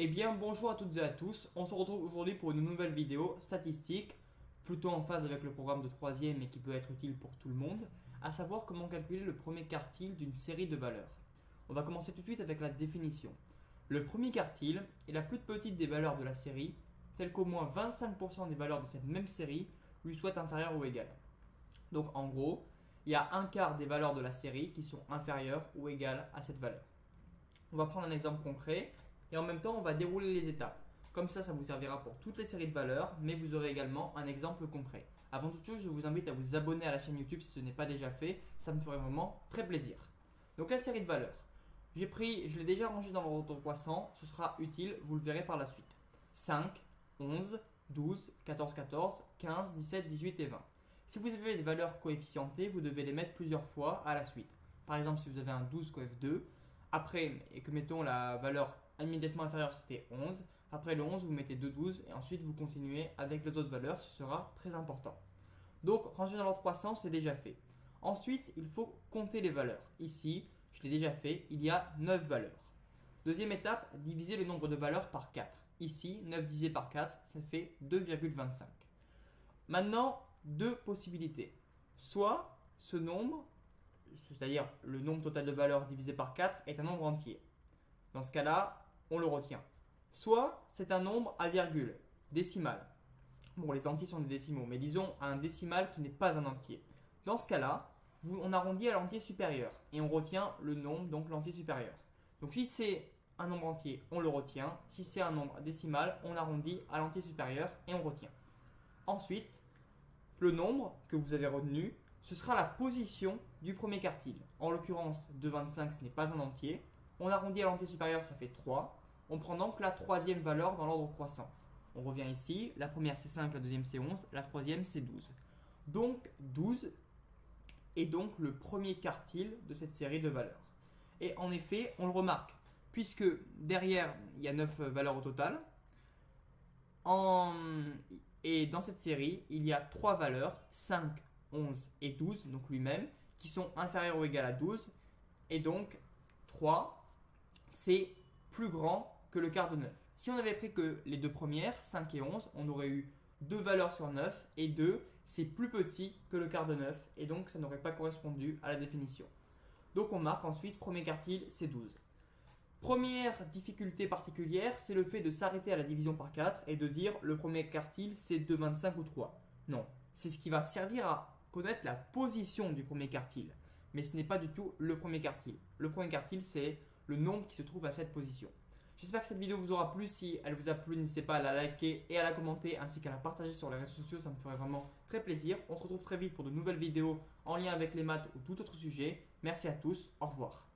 Eh bien bonjour à toutes et à tous, on se retrouve aujourd'hui pour une nouvelle vidéo statistique, plutôt en phase avec le programme de 3e et qui peut être utile pour tout le monde, à savoir comment calculer le premier quartile d'une série de valeurs. On va commencer tout de suite avec la définition. Le premier quartile est la plus petite des valeurs de la série, telle qu'au moins 25% des valeurs de cette même série lui soient inférieures ou égales. Donc en gros, il y a un quart des valeurs de la série qui sont inférieures ou égales à cette valeur. On va prendre un exemple concret et en même temps on va dérouler les étapes. Comme ça vous servira pour toutes les séries de valeurs, mais vous aurez également un exemple concret. Avant toute chose, je vous invite à vous abonner à la chaîne YouTube si ce n'est pas déjà fait, ça me ferait vraiment très plaisir. Donc la série de valeurs, je l'ai déjà rangé dans l'ordre croissant, ce sera utile, vous le verrez par la suite. 5, 11, 12, 14, 14, 15, 17, 18 et 20. Si vous avez des valeurs coefficientées, vous devez les mettre plusieurs fois à la suite. Par exemple, si vous avez un 12 coef 2, après, et que mettons la valeur immédiatement inférieure c'était 11, après le 11 vous mettez 2 12 et ensuite vous continuez avec les autres valeurs, ce sera très important. Donc ranger dans l'ordre croissant c'est déjà fait. Ensuite il faut compter les valeurs. Ici je l'ai déjà fait, il y a 9 valeurs. Deuxième étape, diviser le nombre de valeurs par 4. Ici 9 divisé par 4 ça fait 2,25. Maintenant deux possibilités. Soit ce nombre, c'est-à-dire le nombre total de valeurs divisé par 4 est un nombre entier. Dans ce cas-là, on le retient. Soit c'est un nombre à virgule, décimal. Bon, les entiers sont des décimaux, mais disons un décimal qui n'est pas un entier. Dans ce cas-là, on arrondit à l'entier supérieur et on retient le nombre, donc l'entier supérieur. Donc si c'est un nombre entier, on le retient. Si c'est un nombre décimal, on arrondit à l'entier supérieur et on retient. Ensuite, le nombre que vous avez retenu, ce sera la position du premier quartile. En l'occurrence, 2,25 ce n'est pas un entier. On arrondit à l'entier supérieur, ça fait 3. On prend donc la troisième valeur dans l'ordre croissant. On revient ici, la première c'est 5, la deuxième c'est 11, la troisième c'est 12. Donc 12 est donc le premier quartile de cette série de valeurs. Et en effet, on le remarque, puisque derrière il y a 9 valeurs au total, et dans cette série, il y a 3 valeurs, 5, 11 et 12, donc lui-même, qui sont inférieures ou égales à 12. Et donc 3, c'est plus grand que le quart de 9. Si on avait pris que les deux premières, 5 et 11, on aurait eu 2 valeurs sur 9 et 2, c'est plus petit que le quart de 9 et donc ça n'aurait pas correspondu à la définition. Donc on marque ensuite premier quartile, c'est 12. Première difficulté particulière, c'est le fait de s'arrêter à la division par 4 et de dire le premier quartile c'est 2,25 ou 3. Non, c'est ce qui va servir à connaître la position du premier quartile. Mais ce n'est pas du tout le premier quartile. Le premier quartile c'est le nombre qui se trouve à cette position. J'espère que cette vidéo vous aura plu. Si elle vous a plu, n'hésitez pas à la liker et à la commenter ainsi qu'à la partager sur les réseaux sociaux, ça me ferait vraiment très plaisir. On se retrouve très vite pour de nouvelles vidéos en lien avec les maths ou tout autre sujet. Merci à tous, au revoir.